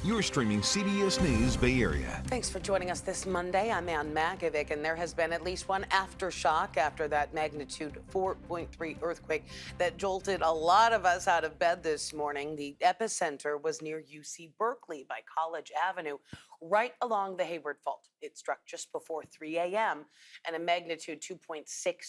You're streaming CBS News Bay Area. Thanks for joining us this Monday. I'm Ann Makovic, and there has been at least one aftershock after that magnitude 4.3 earthquake that jolted a lot of us out of bed this morning. The epicenter was near UC Berkeley by College Avenue, right along the Hayward Fault. It struck just before 3 a.m., and a magnitude 2.6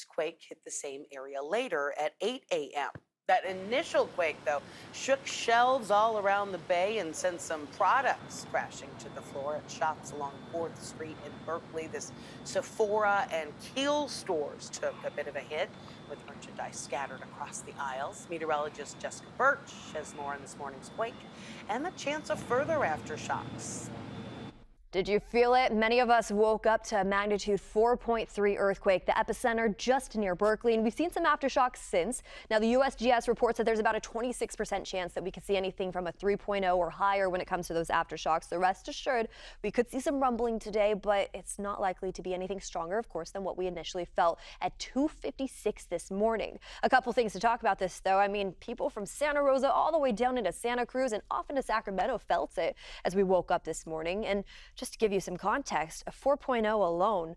quake hit the same area later at 8 a.m. That initial quake, though, shook shelves all around the bay and sent some products crashing to the floor at shops along 4th Street in Berkeley. This Sephora and Keel stores took a bit of a hit, with merchandise scattered across the aisles. Meteorologist Jessica Birch has more on this morning's quake and the chance of further aftershocks. Did you feel it? Many of us woke up to a magnitude 4.3 earthquake, the epicenter just near Berkeley, and we've seen some aftershocks since. Now, the USGS reports that there's about a 26% chance that we could see anything from a 3.0 or higher when it comes to those aftershocks. So rest assured, we could see some rumbling today, but it's not likely to be anything stronger, of course, than what we initially felt at 2:56 this morning. A couple things to talk about this, though. I mean, people from Santa Rosa all the way down into Santa Cruz and off into Sacramento felt it as we woke up this morning. And just to give you some context, a 4.0 alone,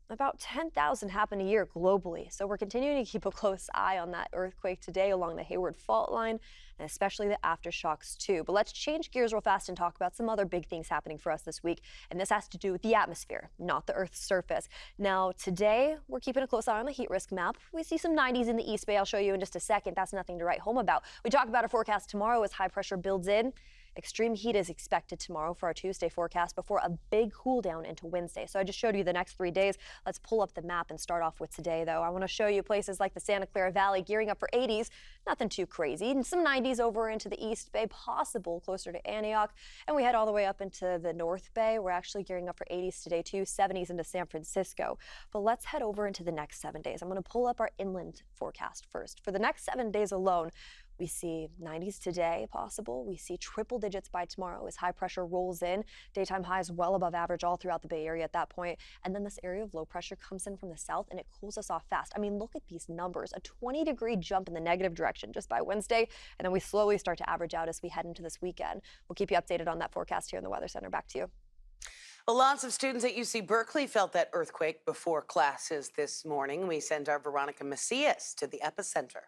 about 10,000 happen a year globally. So we're continuing to keep a close eye on that earthquake today along the Hayward Fault line, and especially the aftershocks too. But let's change gears real fast and talk about some other big things happening for us this week. And this has to do with the atmosphere, not the Earth's surface. Now, today, we're keeping a close eye on the heat risk map. We see some 90s in the East Bay. I'll show you in just a second. That's nothing to write home about. We talk about our forecast tomorrow as high pressure builds in. Extreme heat is expected tomorrow for our Tuesday forecast before a big cool down into Wednesday. So I just showed you the next 3 days. Let's pull up the map and start off with today, though. I want to show you places like the Santa Clara Valley gearing up for 80s. Nothing too crazy. And some 90s over into the East Bay, possible closer to Antioch. And we head all the way up into the North Bay. We're actually gearing up for 80s today, too. 70s into San Francisco. But let's head over into the next 7 days. I'm going to pull up our inland forecast first. For the next 7 days alone, we see 90s today possible. We see triple digits by tomorrow as high pressure rolls in. Daytime highs well above average all throughout the Bay Area at that point. And then this area of low pressure comes in from the south and it cools us off fast. I mean, look at these numbers, a 20-degree jump in the negative direction just by Wednesday. And then we slowly start to average out as we head into this weekend. We'll keep you updated on that forecast here in the Weather Center. Back to you. Well, lots of students at UC Berkeley felt that earthquake before classes this morning. We send our Veronica Macias to the epicenter.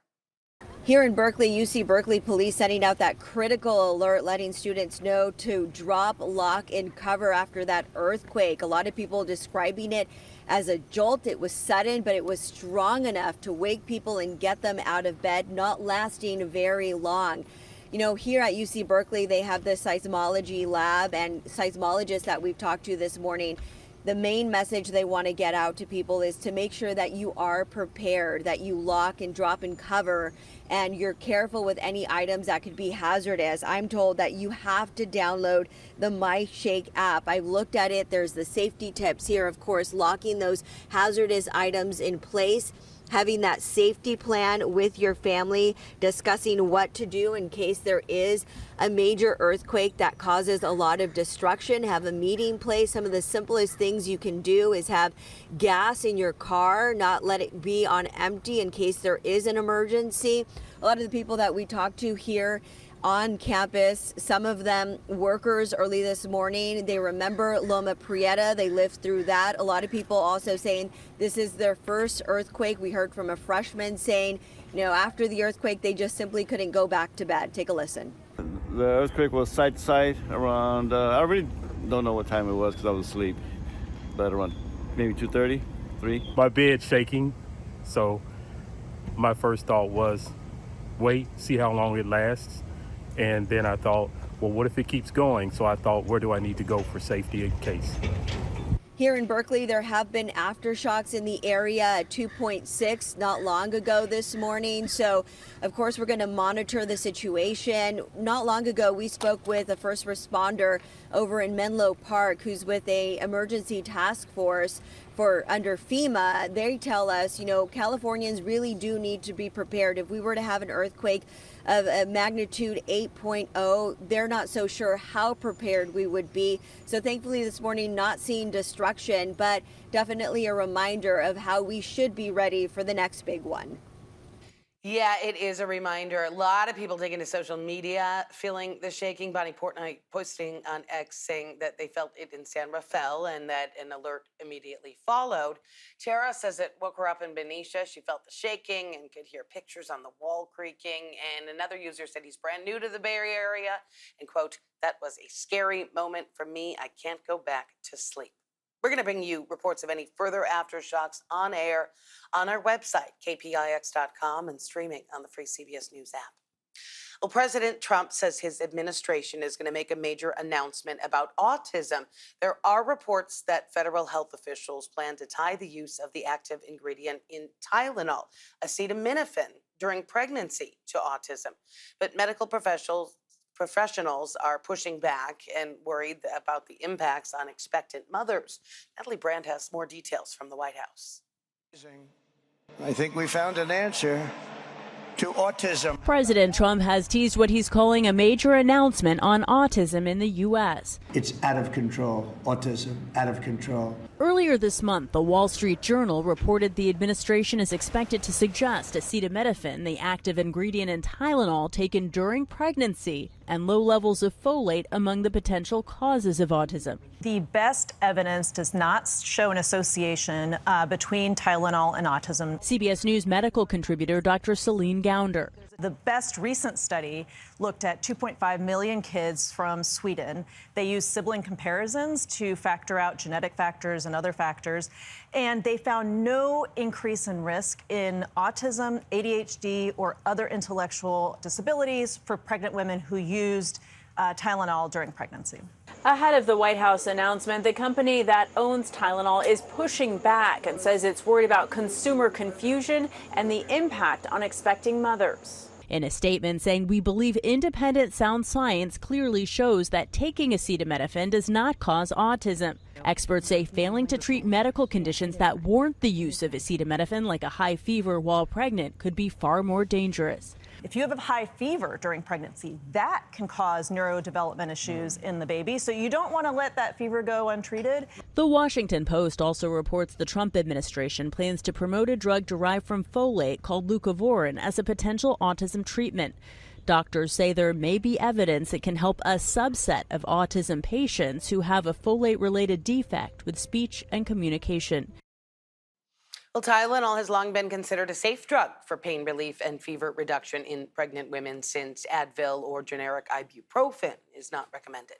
Here in Berkeley, UC Berkeley police sending out that critical alert, letting students know to drop, lock, and cover after that earthquake. A lot of people describing it as a jolt. It was sudden, but it was strong enough to wake people and get them out of bed, not lasting very long. You know, here at UC Berkeley, they have the seismology lab and seismologists that we've talked to this morning. The main message they want to get out to people is to make sure that you are prepared, that you lock and drop and cover, and you're careful with any items that could be hazardous. I'm told that you have to download the MyShake app. I've looked at it. There's the safety tips here, of course, locking those hazardous items in place, having that safety plan with your family, discussing what to do in case there is a major earthquake that causes a lot of destruction. Have a meeting place. Some of the simplest things you can do is have gas in your car, not let it be on empty in case there is an emergency. A lot of the people that we talked to here on campus, some of them workers early this morning, they remember Loma Prieta. They lived through that. A lot of people also saying this is their first earthquake. We heard from a freshman saying, you know, after the earthquake, they just simply couldn't go back to bed. Take a listen. The earthquake was side to side around, I really don't know what time it was because I was asleep, but around maybe 2:30, 3. My bed's shaking, so my first thought was, wait, see how long it lasts. And then I thought, well, what if it keeps going? So I thought, where do I need to go for safety in case? Here in Berkeley, there have been aftershocks in the area at 2.6 not long ago this morning. So, of course, we're going to monitor the situation. Not long ago, we spoke with a first responder over in Menlo Park who's with a emergency task force for under FEMA. They tell us, you know, Californians really do need to be prepared. If we were to have an earthquake of a magnitude 8.0, they're not so sure how prepared we would be. So thankfully this morning, not seeing destruction, but definitely a reminder of how we should be ready for the next big one. Yeah, it is a reminder. A lot of people taking to social media feeling the shaking. Bonnie Portnoy posting on X saying that they felt it in San Rafael and that an alert immediately followed. Tara says it woke her up in Benicia. She felt the shaking and could hear pictures on the wall creaking. And another user said he's brand new to the Bay Area and, quote, "That was a scary moment for me. I can't go back to sleep." We're going to bring you reports of any further aftershocks on air on our website, kpix.com, and streaming on the free CBS News app. Well, President Trump says his administration is going to make a major announcement about autism. There are reports that federal health officials plan to tie the use of the active ingredient in Tylenol, acetaminophen, during pregnancy to autism. But medical professionals are pushing back and worried about the impacts on expectant mothers. Natalie Brand has more details from the White House. I think we found an answer to autism. President Trump has teased what he's calling a major announcement on autism in the U.S. It's out of control. Autism, out of control. Earlier this month, the Wall Street Journal reported the administration is expected to suggest acetaminophen, the active ingredient in Tylenol taken during pregnancy, and low levels of folate among the potential causes of autism. The best evidence does not show an association between Tylenol and autism. CBS News medical contributor Dr. Celine Gounder. The best recent study looked at 2.5 million kids from Sweden. They used sibling comparisons to factor out genetic factors and other factors, and they found no increase in risk in autism, ADHD, or other intellectual disabilities for pregnant women who used Tylenol during pregnancy. Ahead of the White House announcement, the company that owns Tylenol is pushing back and says it's worried about consumer confusion and the impact on expecting mothers. In a statement saying, "We believe independent sound science clearly shows that taking acetaminophen does not cause autism." Experts say failing to treat medical conditions that warrant the use of acetaminophen, like a high fever while pregnant, could be far more dangerous. If you have a high fever during pregnancy, that can cause neurodevelopment issues in the baby, so you don't want to let that fever go untreated. The Washington Post also reports the Trump administration plans to promote a drug derived from folate called leucovorin as a potential autism treatment. Doctors say there may be evidence it can help a subset of autism patients who have a folate-related defect with speech and communication. Well, Tylenol has long been considered a safe drug for pain relief and fever reduction in pregnant women, since Advil or generic ibuprofen is not recommended.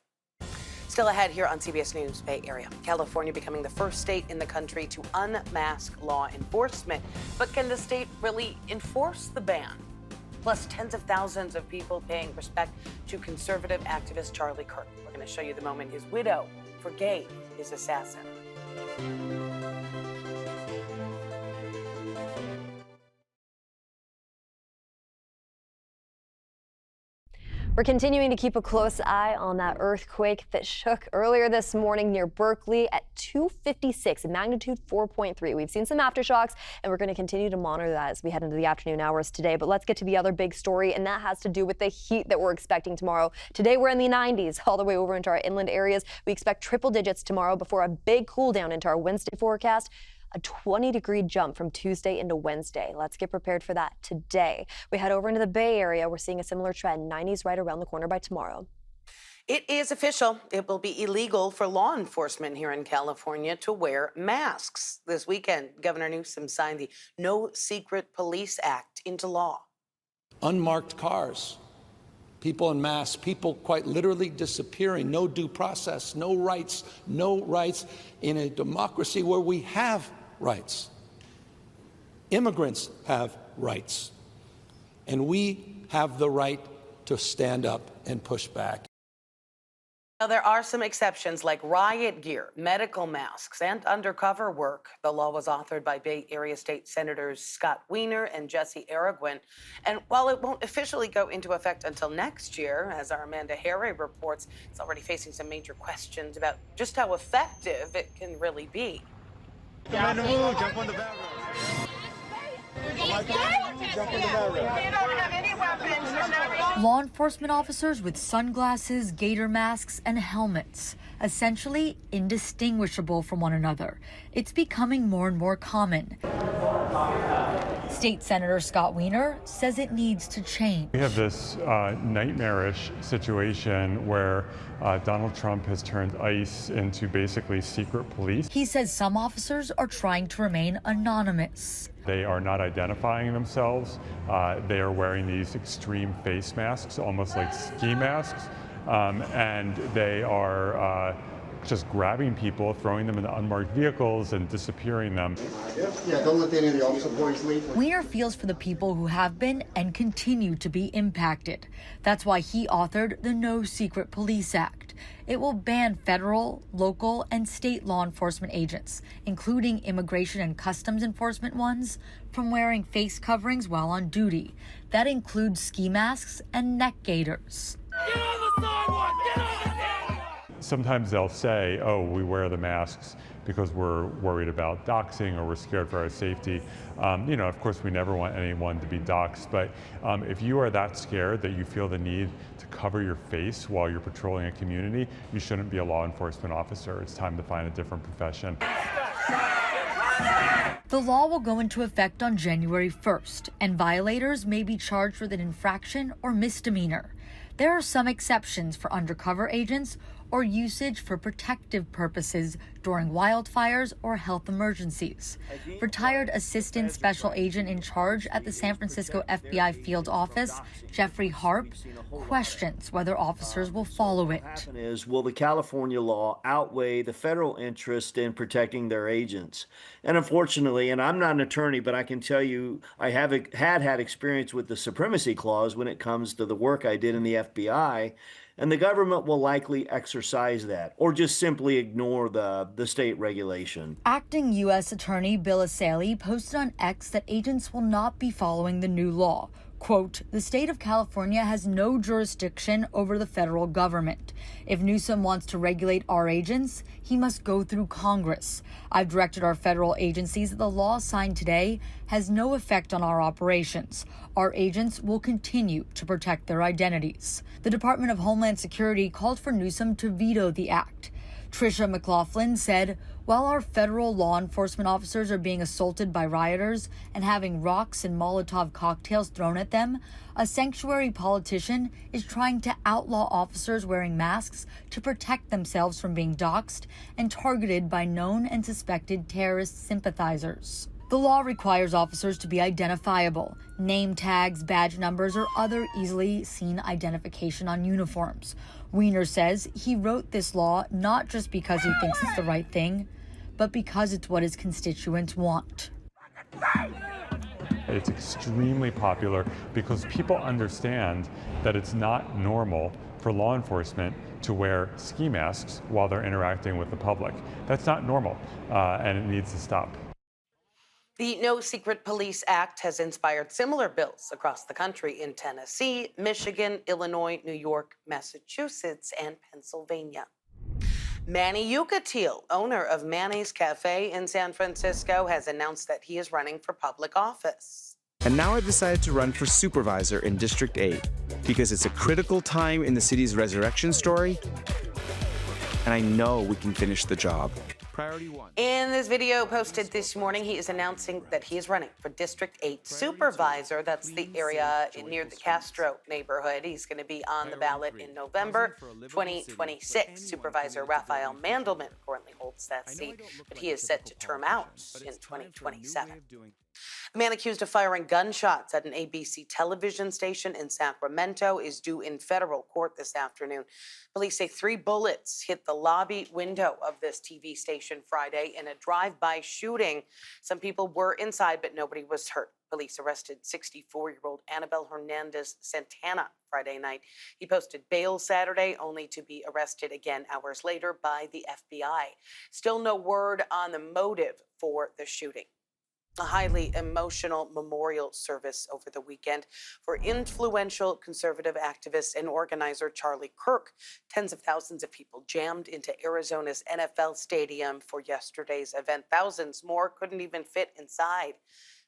Still ahead here on CBS News Bay Area. California becoming the first state in the country to unmask law enforcement. But can the state really enforce the ban? Plus, tens of thousands of people paying respect to conservative activist Charlie Kirk. We're going to show you the moment his widow forgave his assassin. We're continuing to keep a close eye on that earthquake that shook earlier this morning near Berkeley at 2:56, magnitude 4.3. We've seen some aftershocks, and we're going to continue to monitor that as we head into the afternoon hours today. But let's get to the other big story, and that has to do with the heat that we're expecting tomorrow. Today, we're in the 90s all the way over into our inland areas. We expect triple digits tomorrow before a big cool down into our Wednesday forecast. A 20-degree jump from Tuesday into Wednesday. Let's get prepared for that today. We head over into the Bay Area. We're seeing a similar trend. 90s right around the corner by tomorrow. It is official. It will be illegal for law enforcement here in California to wear masks. This weekend, Governor Newsom signed the No Secret Police Act into law. Unmarked cars, people in masks, people quite literally disappearing, no due process, no rights in a democracy where we have rights. Immigrants have rights, and we have the right to stand up and push back. Now, there are some exceptions like riot gear, medical masks, and undercover work. The law was authored by Bay Area State Senators Scott Wiener and Jesse Arreguin. And while it won't officially go into effect until next year, as our Amanda Harry reports, it's already facing some major questions about just how effective it can really be. Jump on the barrel. Jump on the barrel. Law enforcement officers with sunglasses, gator masks, and helmets, essentially indistinguishable from one another. It's becoming more and more common. State Senator Scott Wiener says it needs to change. We have this nightmarish situation where Donald Trump has turned ICE into basically secret police. He says some officers are trying to remain anonymous. They are not identifying themselves. They are wearing these extreme face masks, almost like ski masks, and they are just grabbing people, throwing them into unmarked vehicles and disappearing them. Yeah, don't let any of the officer boys leave. Wiener feels for the people who have been and continue to be impacted. That's why he authored the No Secret Police Act. It will ban federal, local, and state law enforcement agents, including immigration and customs enforcement ones, from wearing face coverings while on duty. That includes ski masks and neck gaiters. Get on the sidewalk! Get on the sidewalk! Sometimes they'll say, oh, we wear the masks because we're worried about doxing or we're scared for our safety. Of course, we never want anyone to be doxed, but if you are that scared that you feel the need to cover your face while you're patrolling a community, you shouldn't be a law enforcement officer. It's time to find a different profession. The law will go into effect on January 1st, and violators may be charged with an infraction or misdemeanor. There are some exceptions for undercover agents or usage for protective purposes during wildfires or health emergencies. Retired Assistant Special Agent in charge at the San Francisco FBI field office, Jeffrey Harp, questions whether officers will follow it. Will the California law outweigh the federal interest in protecting their agents? And unfortunately, and I'm not an attorney, but I can tell you I have had experience with the Supremacy Clause when it comes to the work I did in the FBI. And the government will likely exercise that or just simply ignore the state regulation. Acting U.S. Attorney Bill Assaili posted on X that agents will not be following the new law. Quote, the state of California has no jurisdiction over the federal government. If Newsom wants to regulate our agents, he must go through Congress. I've directed our federal agencies that the law signed today has no effect on our operations. Our agents will continue to protect their identities. The Department of Homeland Security called for Newsom to veto the act. Tricia McLaughlin said, while our federal law enforcement officers are being assaulted by rioters and having rocks and Molotov cocktails thrown at them, a sanctuary politician is trying to outlaw officers wearing masks to protect themselves from being doxxed and targeted by known and suspected terrorist sympathizers. The law requires officers to be identifiable, name tags, badge numbers, or other easily seen identification on uniforms. Wiener says he wrote this law not just because he thinks it's the right thing, but because it's what his constituents want. It's extremely popular because people understand that it's not normal for law enforcement to wear ski masks while they're interacting with the public. That's not normal, and it needs to stop. The No Secret Police Act has inspired similar bills across the country in Tennessee, Michigan, Illinois, New York, Massachusetts, and Pennsylvania. Manny Yucatil, owner of Manny's Cafe in San Francisco, has announced that he is running for public office. And now I've decided to run for supervisor in District 8 because it's a critical time in the city's resurrection story, and I know we can finish the job. Priority 1. In this video posted this morning, he is announcing that he is running for District 8 supervisor. That's the area near the Castro neighborhood. He's going to be on the ballot in November 2026. Supervisor Raphael Mandelman currently holds that seat, but he is set to term out in 2027. A man accused of firing gunshots at an ABC television station in Sacramento is due in federal court this afternoon. Police say 3 bullets hit the lobby window of this TV station Friday in a drive-by shooting. Some people were inside, but nobody was hurt. Police arrested 64-year-old Annabel Hernandez Santana Friday night. He posted bail Saturday, only to be arrested again hours later by the FBI. Still no word on the motive for the shooting. A highly emotional memorial service over the weekend for influential conservative activist and organizer Charlie Kirk. Tens of thousands of people jammed into Arizona's NFL stadium for yesterday's event. Thousands more couldn't even fit inside.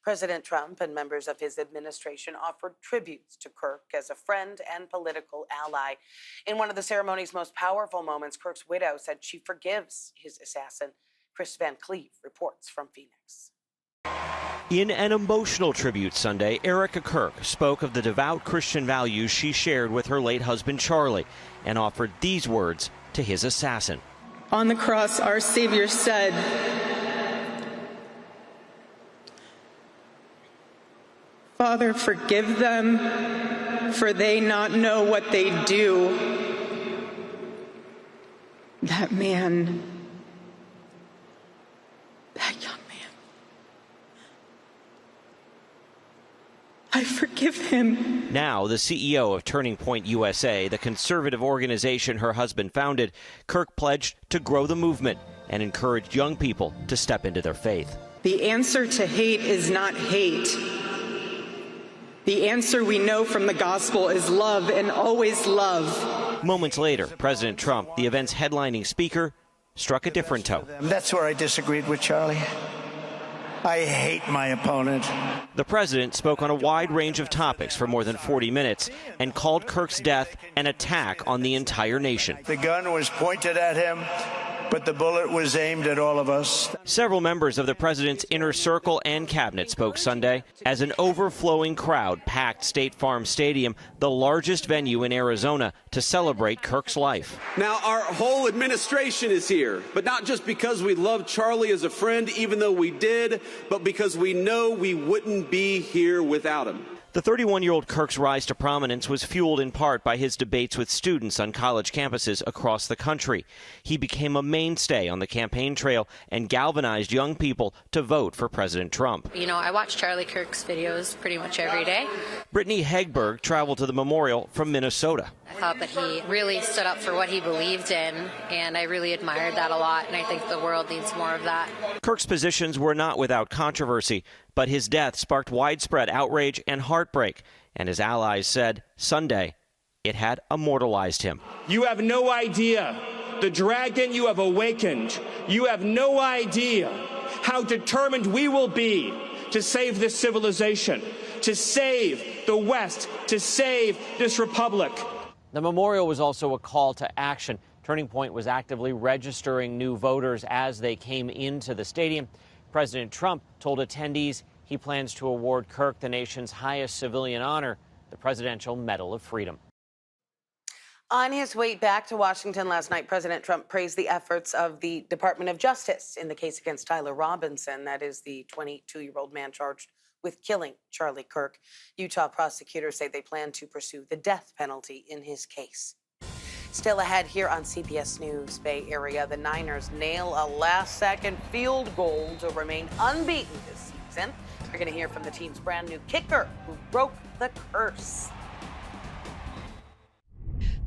President Trump and members of his administration offered tributes to Kirk as a friend and political ally. In one of the ceremony's most powerful moments, Kirk's widow said she forgives his assassin. Chris Van Cleve reports from Phoenix. In an emotional tribute Sunday, Erica Kirk spoke of the devout Christian values she shared with her late husband Charlie and offered these words to his assassin. On the cross, our Savior said, "Father, forgive them, for they not know what they do." That man, that young man, I forgive him. Now, the CEO of Turning Point USA, the conservative organization her husband founded, Kirk pledged to grow the movement and encouraged young people to step into their faith. The answer to hate is not hate. The answer we know from the gospel is love, and always love. Moments later, President Trump, the event's headlining speaker, struck a different tone. That's where I disagreed with Charlie. I hate my opponent. The president spoke on a wide range of topics for more than 40 minutes and called Kirk's death an attack on the entire nation. The gun was pointed at him, but the bullet was aimed at all of us. Several members of the president's inner circle and cabinet spoke Sunday as an overflowing crowd packed State Farm Stadium, the largest venue in Arizona, to celebrate Kirk's life. Now, our whole administration is here, but not just because we love Charlie as a friend, even though we did, but because we know we wouldn't be here without him. The 31-year-old Kirk's rise to prominence was fueled in part by his debates with students on college campuses across the country. He became a mainstay on the campaign trail and galvanized young people to vote for President Trump. You know, I watch Charlie Kirk's videos pretty much every day. Brittany Hegberg traveled to the memorial from Minnesota. I thought that he really stood up for what he believed in, and I really admired that a lot, and I think the world needs more of that. Kirk's positions were not without controversy, but his death sparked widespread outrage and heartbreak, and his allies said Sunday it had immortalized him. You have no idea the dragon you have awakened. You have no idea how determined we will be to save this civilization, to save the West, to save this republic. The memorial was also a call to action. Turning Point was actively registering new voters as they came into the stadium. President Trump told attendees he plans to award Kirk the nation's highest civilian honor, the Presidential Medal of Freedom. On his way back to Washington last night, President Trump praised the efforts of the Department of Justice in the case against Tyler Robinson. That is the 22-year-old man charged with killing Charlie Kirk. Utah prosecutors say they plan to pursue the death penalty in his case. Still ahead here on CBS News Bay Area, the Niners nail a last-second field goal to remain unbeaten this season. We're going to hear from the team's brand new kicker who broke the curse.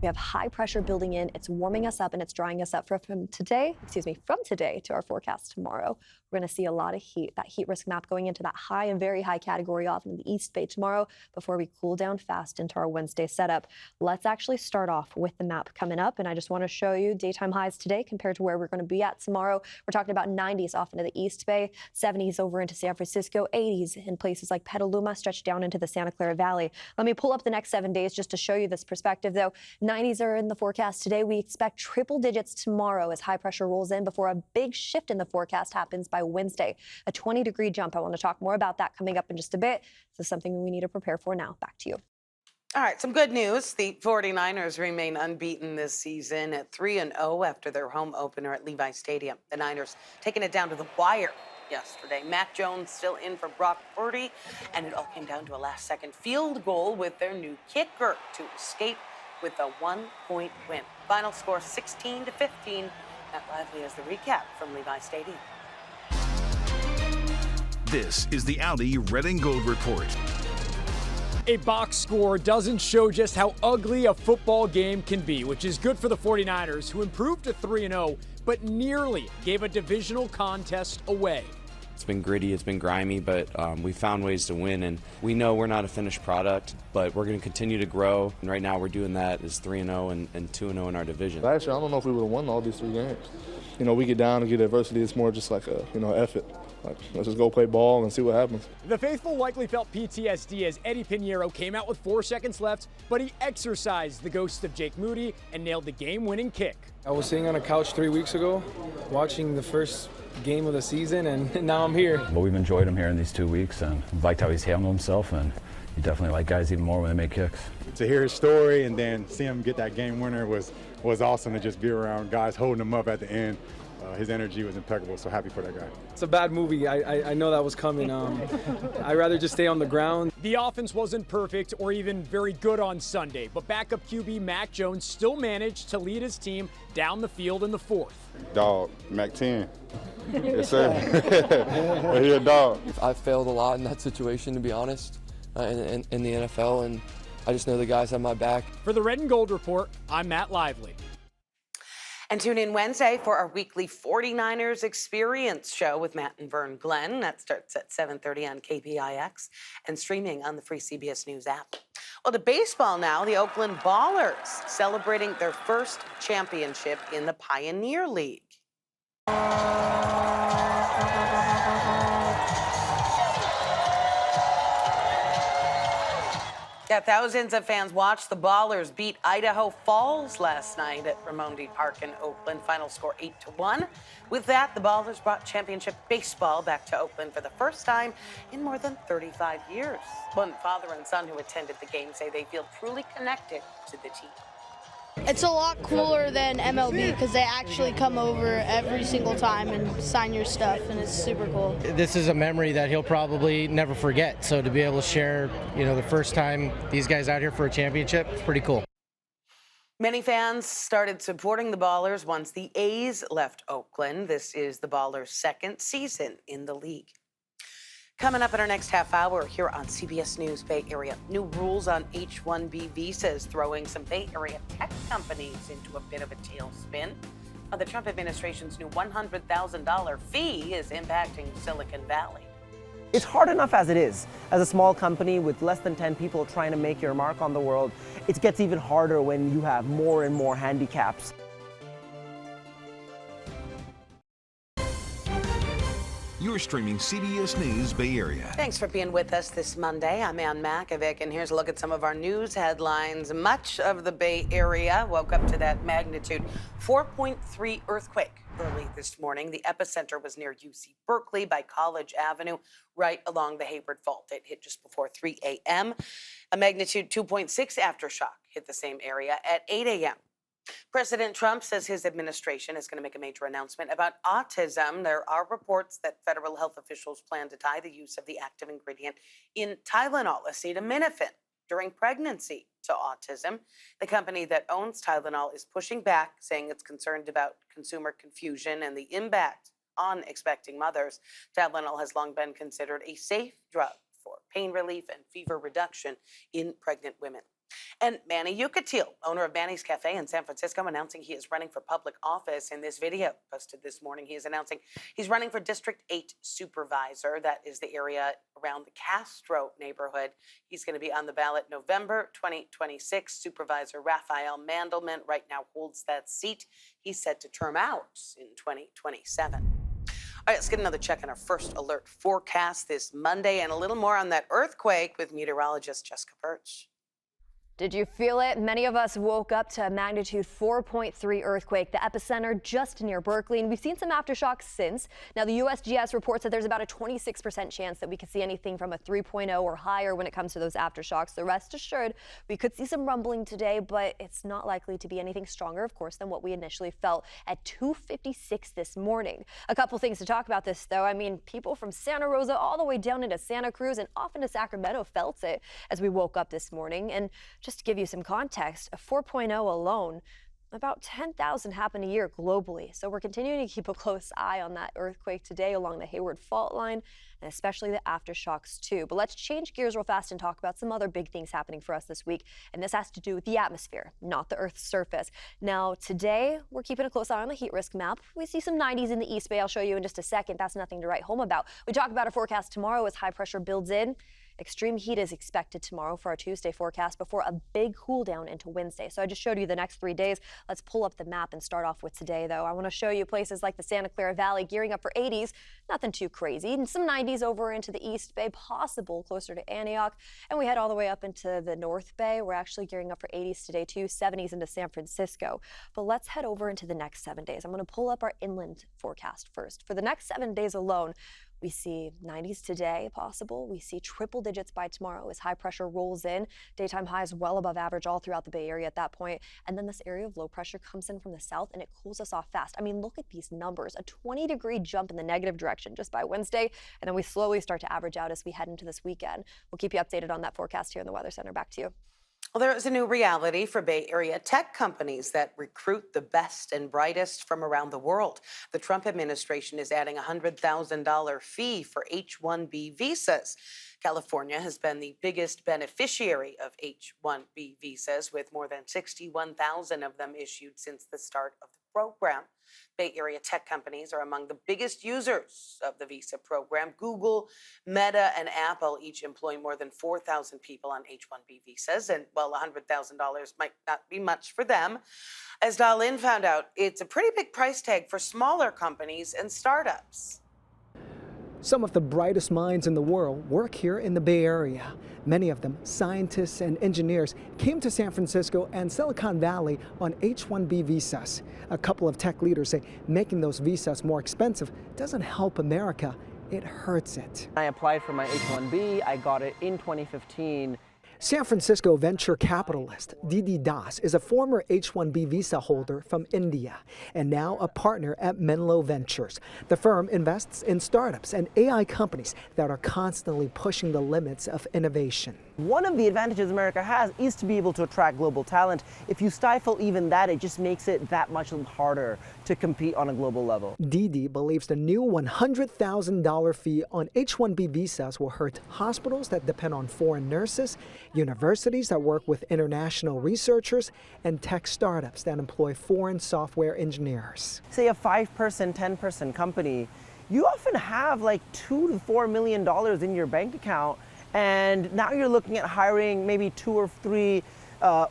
We have high pressure building in. It's warming us up and it's drying us up from today to our forecast tomorrow. We're going to see a lot of heat. That heat risk map going into that high and very high category off in the East Bay tomorrow before we cool down fast into our Wednesday setup. Let's actually start off with the map coming up. And I just want to show you daytime highs today compared to where we're going to be at tomorrow. We're talking about 90s off into the East Bay, 70s over into San Francisco, 80s in places like Petaluma, stretched down into the Santa Clara Valley. Let me pull up the next 7 days just to show you this perspective, though. 90s are in the forecast today. We expect triple digits tomorrow as high pressure rolls in before a big shift in the forecast happens by Wednesday. A 20-degree jump. I want to talk more about that coming up in just a bit. This is something we need to prepare for now. Back to you. All right, some good news. The 49ers remain unbeaten this season at 3-0 after their home opener at Levi Stadium. The Niners taking it down to the wire yesterday. Mac Jones still in for Brock Purdy, and it all came down to a last-second field goal with their new kicker to escape with a 1-point win. Final score 16-15. Matt Lively has the recap from Levi Stadium. This is the Audi Red and Gold Report. A box score doesn't show just how ugly a football game can be, which is good for the 49ers, who improved to 3-0, but nearly gave a divisional contest away. It's been gritty, it's been grimy, but we found ways to win, and we know we're not a finished product, but we're going to continue to grow, and right now we're doing that as 3-0 and 2-0 in our division. Last year, I don't know if we would have won all these 3 games. You know, we get down and get adversity, it's more just like a, effort. let's just go play ball and see what happens. The faithful likely felt PTSD as Eddie Pinheiro came out with 4 seconds left, but he exorcised the ghost of Jake Moody and nailed the game-winning kick. I was sitting on a couch 3 weeks ago, watching the first game of the season, and now I'm here. Well, we've enjoyed him here in these 2 weeks, and we've liked how he's handled himself, and you definitely like guys even more when they make kicks. To hear his story and then see him get that game winner was awesome. To just be around guys holding him up at the end. His energy was impeccable, so happy for that guy. It's a bad movie. I know that was coming. I'd rather just stay on the ground. The offense wasn't perfect or even very good on Sunday, but backup QB Mac Jones still managed to lead his team down the field in the 4th. Dog, Mac 10. Yes, sir. He a dog. I've failed a lot in that situation, to be honest, in the NFL, and I just know the guys have my back. For the Red and Gold Report, I'm Matt Lively. And tune in Wednesday for our weekly 49ers Experience show with Matt and Vern Glenn. That starts at 7:30 on KPIX and streaming on the free CBS News app. Well, to baseball now, the Oakland Ballers celebrating their first championship in the Pioneer League. Yeah, thousands of fans watched the Ballers beat Idaho Falls last night at Ramondi Park in Oakland. Final score 8-1. With that, the Ballers brought championship baseball back to Oakland for the first time in more than 35 years. One father and son who attended the game say they feel truly connected to the team. It's a lot cooler than MLB because they actually come over every single time and sign your stuff, and it's super cool. This is a memory that he'll probably never forget. So to be able to share, the first time these guys out here for a championship, it's pretty cool. Many fans started supporting the Ballers once the A's left Oakland. This is the Ballers' second season in the league. Coming up in our next half hour here on CBS News Bay Area. New rules on H-1B visas throwing some Bay Area tech companies into a bit of a tailspin. The Trump administration's new $100,000 fee is impacting Silicon Valley. It's hard enough as it is. As a small company with less than 10 people trying to make your mark on the world, it gets even harder when you have more and more handicaps. You're streaming CBS News Bay Area. Thanks for being with us this Monday. I'm Ann Makovic, and here's a look at some of our news headlines. Much of the Bay Area woke up to that magnitude 4.3 earthquake early this morning. The epicenter was near UC Berkeley by College Avenue, right along the Hayward Fault. It hit just before 3 a.m. A magnitude 2.6 aftershock hit the same area at 8 a.m. President Trump says his administration is going to make a major announcement about autism. There are reports that federal health officials plan to tie the use of the active ingredient in Tylenol, acetaminophen, during pregnancy to autism. The company that owns Tylenol is pushing back, saying it's concerned about consumer confusion and the impact on expecting mothers. Tylenol has long been considered a safe drug for pain relief and fever reduction in pregnant women. And Manny Yucatil, owner of Manny's Cafe in San Francisco, announcing he is running for public office. In this video posted this morning, he is announcing he's running for District 8 Supervisor. That is the area around the Castro neighborhood. He's going to be on the ballot November 2026. Supervisor Raphael Mandelman right now holds that seat. He's set to term out in 2027. All right, let's get another check on our first alert forecast this Monday and a little more on that earthquake with meteorologist Jessica Birch. Did you feel it? Many of us woke up to a magnitude 4.3 earthquake, the epicenter just near Berkeley, and we've seen some aftershocks since. Now, the USGS reports that there's about a 26% chance that we could see anything from a 3.0 or higher when it comes to those aftershocks. So rest assured, we could see some rumbling today, but it's not likely to be anything stronger, of course, than what we initially felt at 2:56 this morning. A couple things to talk about this, though. I mean, people from Santa Rosa all the way down into Santa Cruz and off into Sacramento felt it as we woke up this morning. And just to give you some context, a 4.0 alone, about 10,000 happen a year globally. So we're continuing to keep a close eye on that earthquake today along the Hayward Fault line, and especially the aftershocks too. But let's change gears real fast and talk about some other big things happening for us this week. And this has to do with the atmosphere, not the Earth's surface. Now, today, we're keeping a close eye on the heat risk map. We see some 90s in the East Bay. I'll show you in just a second. That's nothing to write home about. We talk about our forecast tomorrow as high pressure builds in. Extreme heat is expected tomorrow for our Tuesday forecast before a big cool down into Wednesday. So I just showed you the next 3 days. Let's pull up the map and start off with today, though. I want to show you places like the Santa Clara Valley gearing up for 80s. Nothing too crazy. And some 90s over into the East Bay, possible closer to Antioch. And we head all the way up into the North Bay. We're actually gearing up for 80s today, too. 70s into San Francisco. But let's head over into the next 7 days. I'm going to pull up our inland forecast first. For the next 7 days alone, we see 90s today possible. We see triple digits by tomorrow as high pressure rolls in. Daytime highs well above average all throughout the Bay Area at that point. And then this area of low pressure comes in from the south and it cools us off fast. I mean, look at these numbers, a 20-degree jump in the negative direction just by Wednesday. And then we slowly start to average out as we head into this weekend. We'll keep you updated on that forecast here in the Weather Center. Back to you. Well, there is a new reality for Bay Area tech companies that recruit the best and brightest from around the world. The Trump administration is adding a $100,000 fee for H-1B visas. California has been the biggest beneficiary of H-1B visas, with more than 61,000 of them issued since the start of the program. Bay Area tech companies are among the biggest users of the visa program. Google, Meta, and Apple each employ more than 4,000 people on H-1B visas, and while $100,000 might not be much for them, as Dahlin found out, it's a pretty big price tag for smaller companies and startups. Some of the brightest minds in the world work here in the Bay Area. Many of them, scientists and engineers, came to San Francisco and Silicon Valley on H-1B visas. A couple of tech leaders say making those visas more expensive doesn't help America, it hurts it. I applied for my H-1B, I got it in 2015. San Francisco venture capitalist Didi Das is a former H-1B visa holder from India and now a partner at Menlo Ventures. The firm invests in startups and AI companies that are constantly pushing the limits of innovation. One of the advantages America has is to be able to attract global talent. If you stifle even that, it just makes it that much harder to compete on a global level. Didi believes the new $100,000 fee on H-1B visas will hurt hospitals that depend on foreign nurses, universities that work with international researchers, and tech startups that employ foreign software engineers. Say a 5-person, 10-person company, you often have like $2 to $4 million in your bank account. And now you're looking at hiring maybe 2 or 3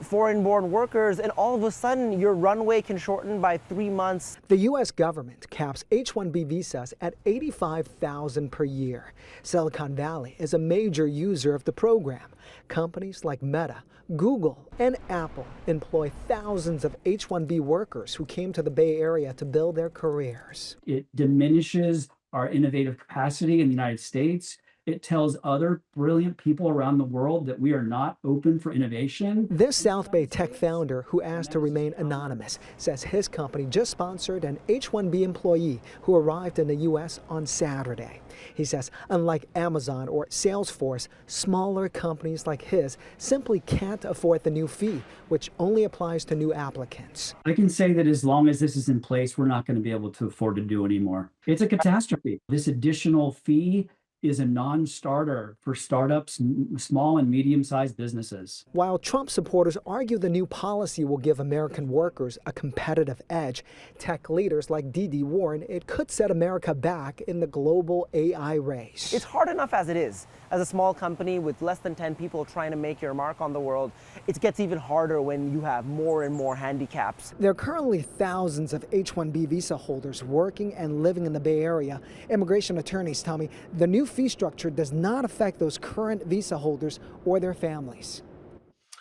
foreign-born workers, and all of a sudden your runway can shorten by 3 months. The U.S. government caps H-1B visas at $85,000 per year. Silicon Valley is a major user of the program. Companies like Meta, Google, and Apple employ thousands of H-1B workers who came to the Bay Area to build their careers. It diminishes our innovative capacity in the United States. It tells other brilliant people around the world that we are not open for innovation. This South Bay tech founder, who asked to remain anonymous, says his company just sponsored an H-1B employee who arrived in the U.S. on Saturday. He says, unlike Amazon or Salesforce, smaller companies like his simply can't afford the new fee, which only applies to new applicants. I can say that as long as this is in place, we're not going to be able to afford to do anymore. It's a catastrophe. This additional fee is a non-starter for startups, small and medium-sized businesses. While Trump supporters argue the new policy will give American workers a competitive edge, tech leaders like Didi warn it could set America back in the global AI race. It's hard enough as it is. As a small company with less than 10 people trying to make your mark on the world, it gets even harder when you have more and more handicaps. There are currently thousands of H-1B visa holders working and living in the Bay Area. Immigration attorneys tell me the new fee structure does not affect those current visa holders or their families.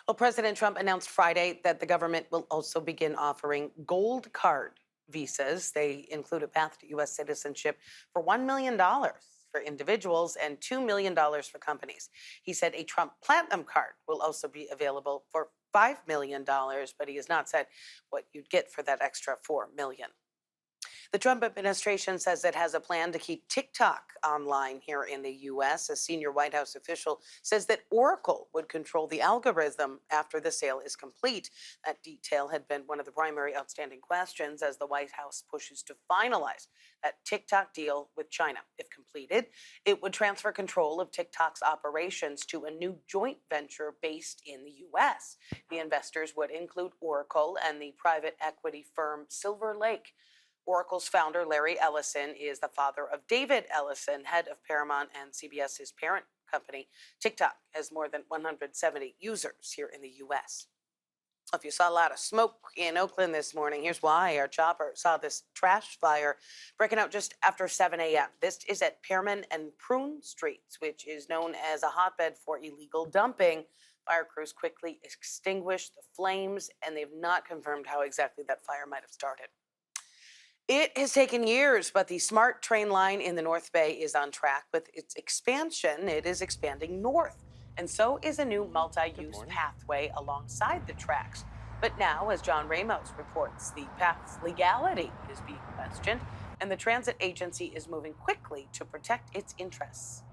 Well, President Trump announced Friday that the government will also begin offering gold card visas. They include a path to U.S. citizenship for $1 million for individuals and $2 million for companies. He said a Trump Platinum card will also be available for $5 million, but he has not said what you'd get for that extra $4 million. The Trump administration says it has a plan to keep TikTok online here in the U.S. A senior White House official says that Oracle would control the algorithm after the sale is complete. That detail had been one of the primary outstanding questions as the White House pushes to finalize that TikTok deal with China. If completed, it would transfer control of TikTok's operations to a new joint venture based in the U.S. The investors would include Oracle and the private equity firm Silver Lake. Oracle's founder, Larry Ellison, is the father of David Ellison, head of Paramount and CBS's parent company. TikTok has more than 170 users here in the U.S. If you saw a lot of smoke in Oakland this morning, here's why. Our chopper saw this trash fire breaking out just after 7 a.m. This is at Pearman and Prune Streets, which is known as a hotbed for illegal dumping. Fire crews quickly extinguished the flames, and they've not confirmed how exactly that fire might have started. It has taken years, but the SMART train line in the North Bay is on track with its expansion. It is expanding north. And so is a new multi-use pathway alongside the tracks. But now, as John Ramos reports, the path's legality is being questioned, and the transit agency is moving quickly to protect its interests.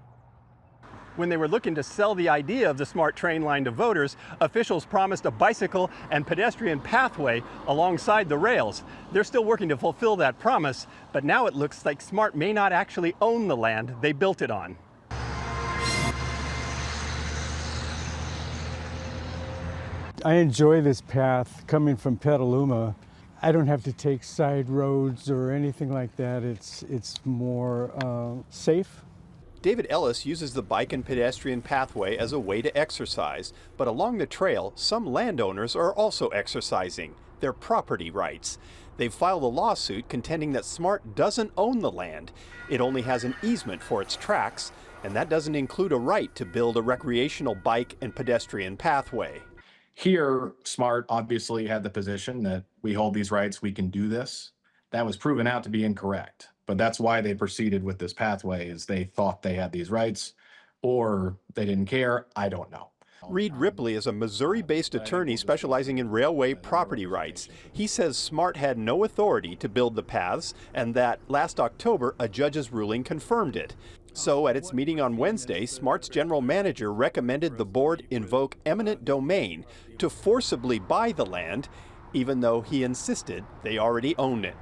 When they were looking to sell the idea of the SMART train line to voters, officials promised a bicycle and pedestrian pathway alongside the rails. They're still working to fulfill that promise, but now it looks like SMART may not actually own the land they built it on. I enjoy this path coming from Petaluma. I don't have to take side roads or anything like that. It's more safe. David Ellis uses the bike and pedestrian pathway as a way to exercise, but along the trail, some landowners are also exercising their property rights. They've filed a lawsuit contending that SMART doesn't own the land. It only has an easement for its tracks, and that doesn't include a right to build a recreational bike and pedestrian pathway. Here, SMART obviously had the position that we hold these rights, we can do this. That was proven out to be incorrect, but that's why they proceeded with this pathway, is they thought they had these rights, or they didn't care, I don't know. Reed Ripley is a Missouri-based attorney specializing in railway property rights. He says SMART had no authority to build the paths, and that last October, a judge's ruling confirmed it. So at its meeting on Wednesday, SMART's general manager recommended the board invoke eminent domain to forcibly buy the land, even though he insisted they already owned it.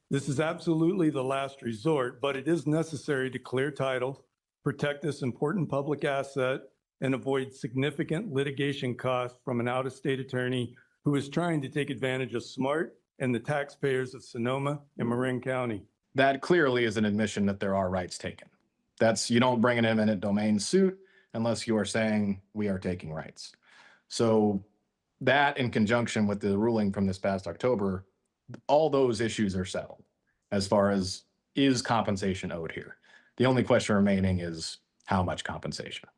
This is absolutely the last resort, but it is necessary to clear title, protect this important public asset, and avoid significant litigation costs from an out-of-state attorney who is trying to take advantage of SMART and the taxpayers of Sonoma and Marin County. That clearly is an admission that there are rights taken. You don't bring an eminent domain suit unless you are saying we are taking rights. So that, in conjunction with the ruling from this past October, all those issues are settled as far as is compensation owed here. The only question remaining is how much compensation.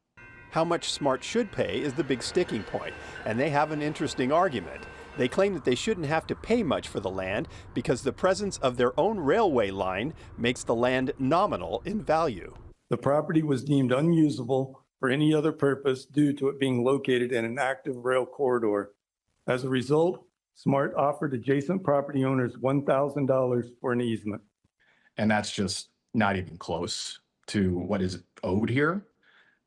How much SMART should pay is the big sticking point, and they have an interesting argument. They claim that they shouldn't have to pay much for the land because the presence of their own railway line makes the land nominal in value. The property was deemed unusable for any other purpose due to it being located in an active rail corridor. As a result, SMART offered adjacent property owners $1,000 for an easement. And that's just not even close to what is owed here.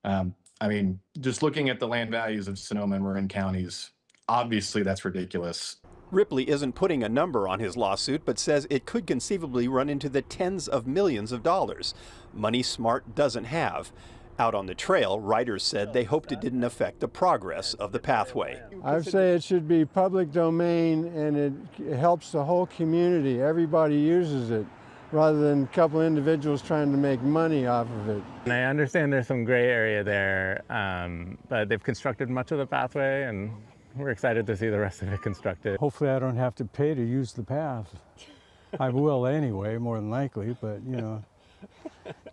I mean, just looking at the land values of Sonoma and Marin counties, obviously that's ridiculous. Ripley isn't putting a number on his lawsuit, but says it could conceivably run into the tens of millions of dollars, money SMART doesn't have. Out on the trail, riders said they hoped it didn't affect the progress of the pathway. I say it should be public domain, and it helps the whole community. Everybody uses it, rather than a couple individuals trying to make money off of it. And I understand there's some gray area there, but they've constructed much of the pathway, and we're excited to see the rest of it constructed. Hopefully I don't have to pay to use the path. I will anyway, more than likely, but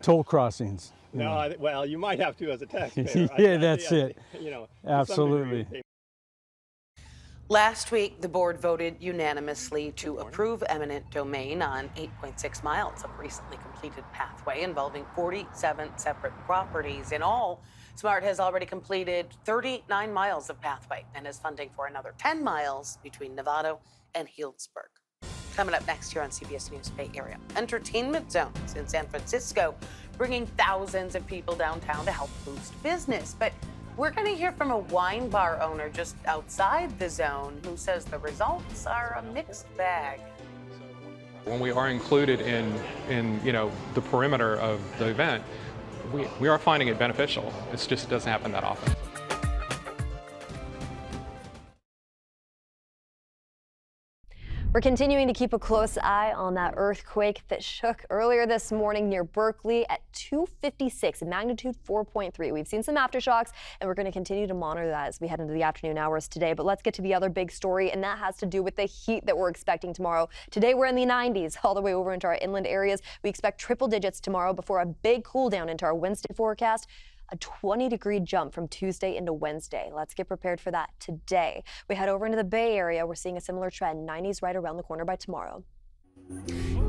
toll crossings. No, well, you might have to as a taxpayer. Yeah, that's it. Absolutely. Last week, the board voted unanimously to approve eminent domain on 8.6 miles of recently completed pathway involving 47 separate properties. In all, SMART has already completed 39 miles of pathway and is funding for another 10 miles between Novato and Healdsburg. Coming up next here on CBS News Bay Area, entertainment zones in San Francisco bringing thousands of people downtown to help boost business. But we're going to hear from a wine bar owner just outside the zone who says the results are a mixed bag. When we are included in the perimeter of the event, we are finding it beneficial. It just doesn't happen that often. We're continuing to keep a close eye on that earthquake that shook earlier this morning near Berkeley at 2:56, magnitude 4.3. We've seen some aftershocks, and we're going to continue to monitor that as we head into the afternoon hours today. But let's get to the other big story, and that has to do with the heat that we're expecting tomorrow. Today, we're in the 90s all the way over into our inland areas. We expect triple digits tomorrow before a big cool down into our Wednesday forecast. A 20-degree jump from Tuesday into Wednesday. Let's get prepared for that today. We head over into the Bay Area. We're seeing a similar trend. 90s right around the corner by tomorrow.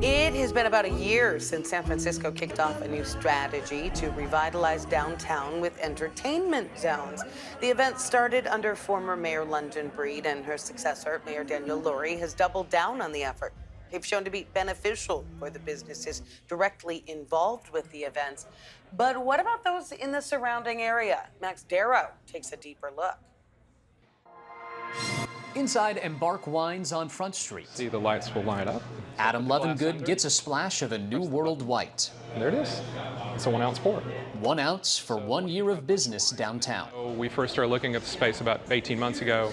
It has been about a year since San Francisco kicked off a new strategy to revitalize downtown with entertainment zones. The event started under former Mayor London Breed, and her successor, Mayor Daniel Lurie, has doubled down on the effort. They've shown to be beneficial for the businesses directly involved with the events. But what about those in the surrounding area? Max Darrow takes a deeper look. Inside Embark Wines on Front Street. See, the lights will light up. Adam Levengood gets a splash of a New World White. And there it is. It's a 1 ounce pour. 1 ounce for 1 year of business downtown. We first started looking at the space about 18 months ago.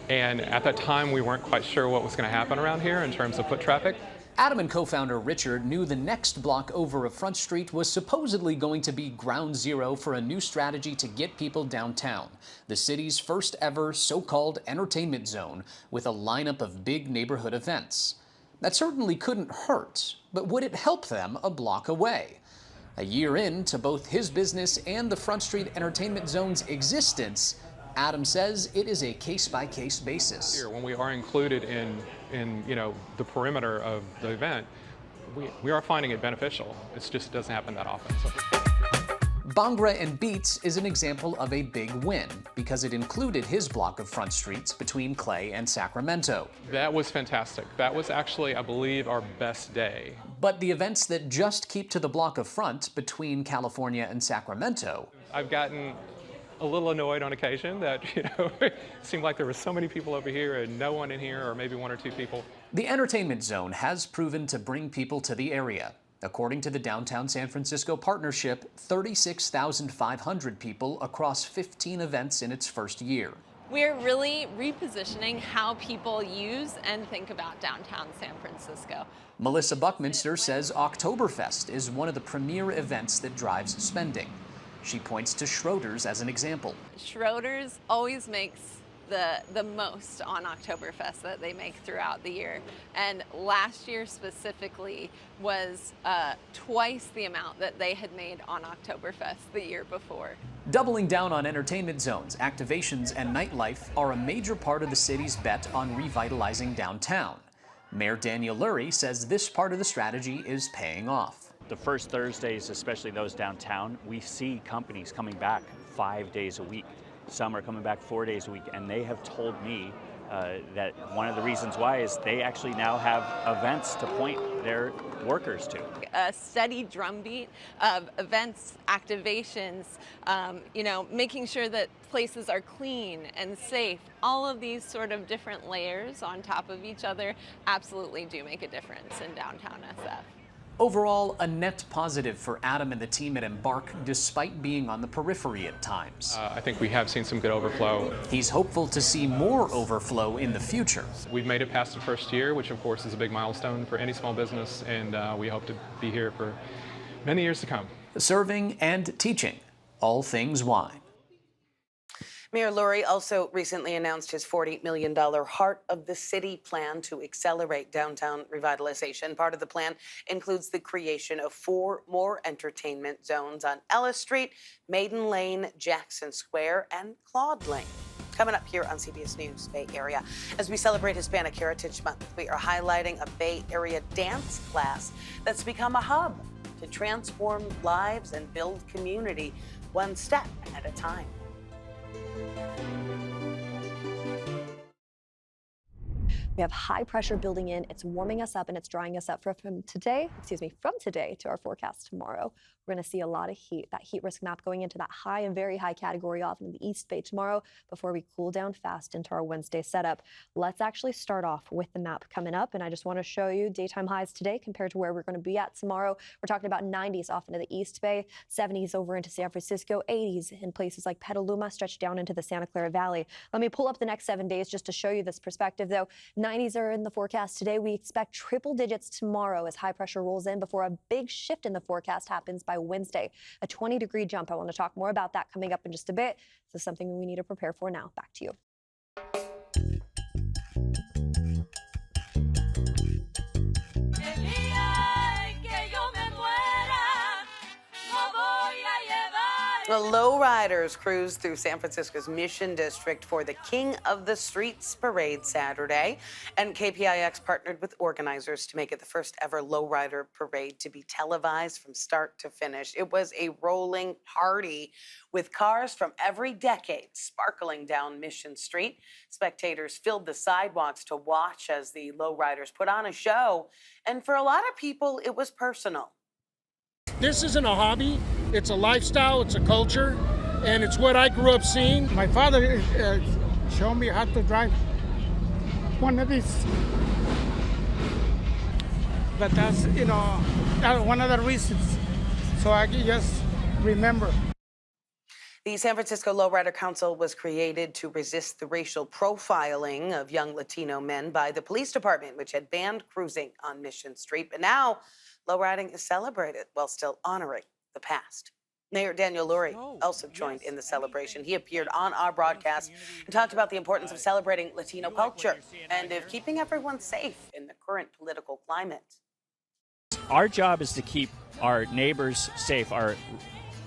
And at that time, we weren't quite sure what was going to happen around here in terms of foot traffic. Adam and co-founder Richard knew the next block over of Front Street was supposedly going to be ground zero for a new strategy to get people downtown. The city's first ever so-called entertainment zone with a lineup of big neighborhood events. That certainly couldn't hurt, but would it help them a block away? A year into both his business and the Front Street Entertainment Zone's existence, Adam says it is a case-by-case basis. When we are included in the perimeter of the event, we are finding it beneficial. It just doesn't happen that often. So. Bhangra and Beats is an example of a big win because it included his block of Front Streets between Clay and Sacramento. That was fantastic. That was actually, I believe, our best day. But the events that just keep to the block of front between California and Sacramento. I've gotten a little annoyed on occasion that, it seemed like there were so many people over here and no one in here, or maybe 1 or 2 people. The entertainment zone has proven to bring people to the area. According to the Downtown San Francisco Partnership, 36,500 people across 15 events in its first year. We're really repositioning how people use and think about downtown San Francisco. Melissa Buckminster says Oktoberfest is one of the premier events that drives spending. She points to Schroeder's as an example. Schroeder's always makes the most on Oktoberfest that they make throughout the year. And last year specifically was twice the amount that they had made on Oktoberfest the year before. Doubling down on entertainment zones, activations, and nightlife are a major part of the city's bet on revitalizing downtown. Mayor Daniel Lurie says this part of the strategy is paying off. The first Thursdays, especially those downtown, we see companies coming back 5 days a week. Some are coming back 4 days a week, and they have told me that one of the reasons why is they actually now have events to point their workers to. A steady drumbeat of events, activations, making sure that places are clean and safe. All of these sort of different layers on top of each other absolutely do make a difference in downtown SF. Overall, a net positive for Adam and the team at Embark, despite being on the periphery at times. I think we have seen some good overflow. He's hopeful to see more overflow in the future. We've made it past the first year, which of course is a big milestone for any small business, and we hope to be here for many years to come. Serving and teaching all things wine. Mayor Lurie also recently announced his $40 million Heart of the City plan to accelerate downtown revitalization. Part of the plan includes the creation of 4 more entertainment zones on Ellis Street, Maiden Lane, Jackson Square, and Claude Lane. Coming up here on CBS News Bay Area. As we celebrate Hispanic Heritage Month, we are highlighting a Bay Area dance class that's become a hub to transform lives and build community one step at a time. We have high pressure building in. It's warming us up and it's drying us up from today to our forecast tomorrow. We're going to see a lot of heat. That heat risk map going into that high and very high category off in the East Bay tomorrow before we cool down fast into our Wednesday setup. Let's actually start off with the map coming up. And I just want to show you daytime highs today compared to where we're going to be at tomorrow. We're talking about 90s off into the East Bay, 70s over into San Francisco, 80s in places like Petaluma, stretched down into the Santa Clara Valley. Let me pull up the next 7 days just to show you this perspective, though. 90s are in the forecast today. We expect triple digits tomorrow as high pressure rolls in before a big shift in the forecast happens by Wednesday. A 20-degree jump. I want to talk more about that coming up in just a bit. This is something we need to prepare for now. Back to you. The lowriders cruised through San Francisco's Mission District for the King of the Streets parade Saturday, and KPIX partnered with organizers to make it the first ever lowrider parade to be televised from start to finish. It was a rolling party with cars from every decade sparkling down Mission Street. Spectators filled the sidewalks to watch as the lowriders put on a show, and for a lot of people, it was personal. This isn't a hobby, it's a lifestyle, it's a culture, and it's what I grew up seeing. My father showed me how to drive one of these. But that's, one of the reasons. So I can just remember. The San Francisco Lowrider Council was created to resist the racial profiling of young Latino men by the police department, which had banned cruising on Mission Street. But now, lowriding is celebrated while still honoring the past. Mayor Daniel Lurie also joined in the celebration. He appeared on our broadcast and talked about the importance of celebrating Latino culture and of keeping everyone safe in the current political climate. Our job is to keep our neighbors safe, our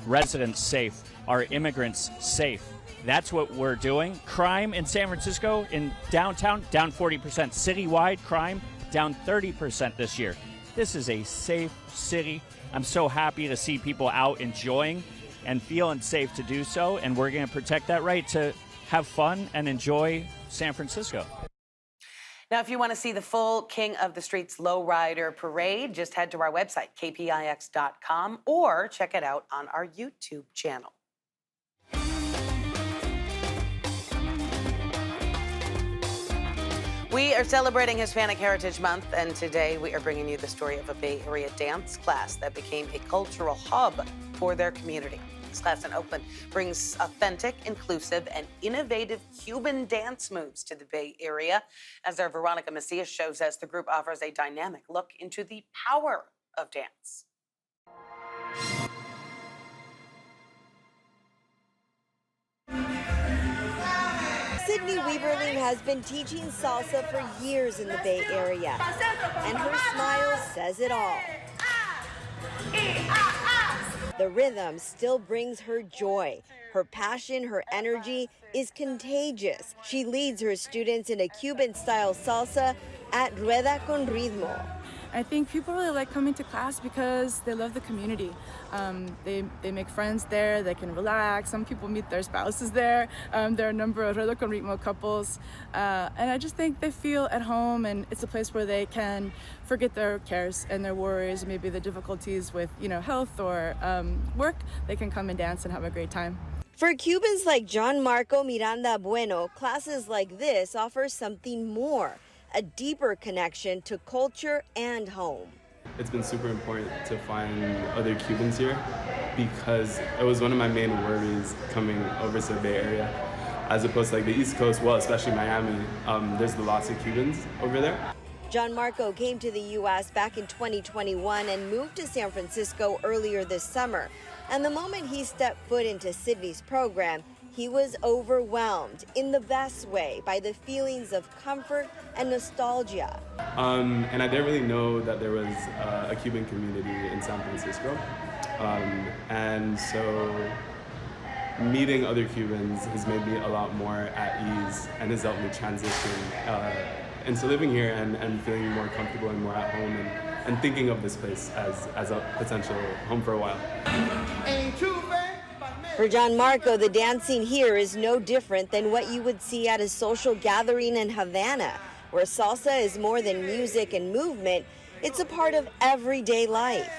residents safe, our immigrants safe. That's what we're doing. Crime in San Francisco, in downtown, down 40%. Citywide crime, down 30% this year. This is a safe city. I'm so happy to see people out enjoying and feeling safe to do so, and we're going to protect that right to have fun and enjoy San Francisco. Now, if you want to see the full King of the Streets Lowrider Parade, just head to our website, kpix.com, or check it out on our YouTube channel. We are celebrating Hispanic Heritage Month, and today we are bringing you the story of a Bay Area dance class that became a cultural hub for their community. This class in Oakland brings authentic, inclusive, and innovative Cuban dance moves to the Bay Area. As our Veronica Macias shows us, the group offers a dynamic look into the power of dance. Sydney Weaverling has been teaching salsa for years in the Bay Area, and her smile says it all. The rhythm still brings her joy. Her passion, her energy is contagious. She leads her students in a Cuban-style salsa at Rueda con Ritmo. I think people really like coming to class because they love the community. They make friends there, they can relax. Some people meet their spouses there. There are a number of Rueda con Ritmo couples. And I just think they feel at home, and it's a place where they can forget their cares and their worries, maybe the difficulties with health or work. They can come and dance and have a great time. For Cubans like John Marco Miranda Bueno, classes like this offer something more. A deeper connection to culture and home. It's been super important to find other Cubans here because it was one of my main worries coming over to the Bay Area. As opposed to the East Coast, well, especially Miami, there's lots of Cubans over there. John Marco came to the U.S. back in 2021 and moved to San Francisco earlier this summer. And the moment he stepped foot into Sydney's program, he was overwhelmed in the best way by the feelings of comfort and nostalgia. And I didn't really know that there was a Cuban community in San Francisco. And so meeting other Cubans has made me a lot more at ease and has helped me transition into living here and feeling more comfortable and more at home and thinking of this place as a potential home for a while. For John Marco, the dancing here is no different than what you would see at a social gathering in Havana, where salsa is more than music and movement. It's a part of everyday life.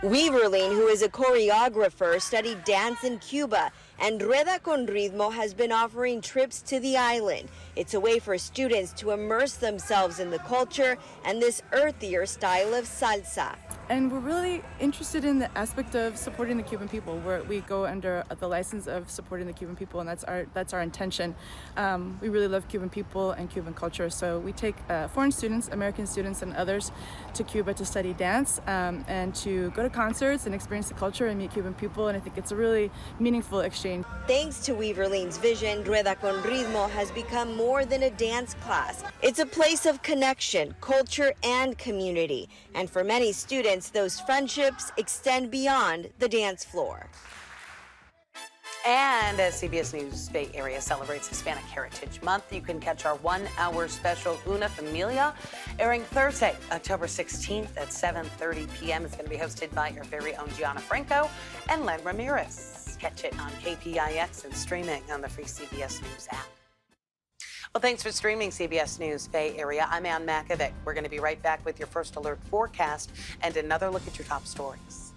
Weaverling, who is a choreographer, studied dance in Cuba, and Rueda con Ritmo has been offering trips to the island. It's a way for students to immerse themselves in the culture and this earthier style of salsa. And we're really interested in the aspect of supporting the Cuban people, where we go under the license of supporting the Cuban people, and that's our intention. We really love Cuban people and Cuban culture, so we take foreign students, American students, and others to Cuba to study dance and to go to concerts and experience the culture and meet Cuban people, and I think it's a really meaningful exchange. Thanks to Weaverlean's vision, Rueda con Ritmo has become more than a dance class. It's a place of connection, culture, and community. And for many students, those friendships extend beyond the dance floor. And as CBS News Bay Area celebrates Hispanic Heritage Month, you can catch our 1-hour special Una Familia airing Thursday, October 16th at 7:30 p.m. It's going to be hosted by our very own Gianna Franco and Len Ramirez. Catch it on KPIX and streaming on the free CBS News app. Well, thanks for streaming CBS News Bay Area. I'm Ann Makovic. We're going to be right back with your first alert forecast and another look at your top stories.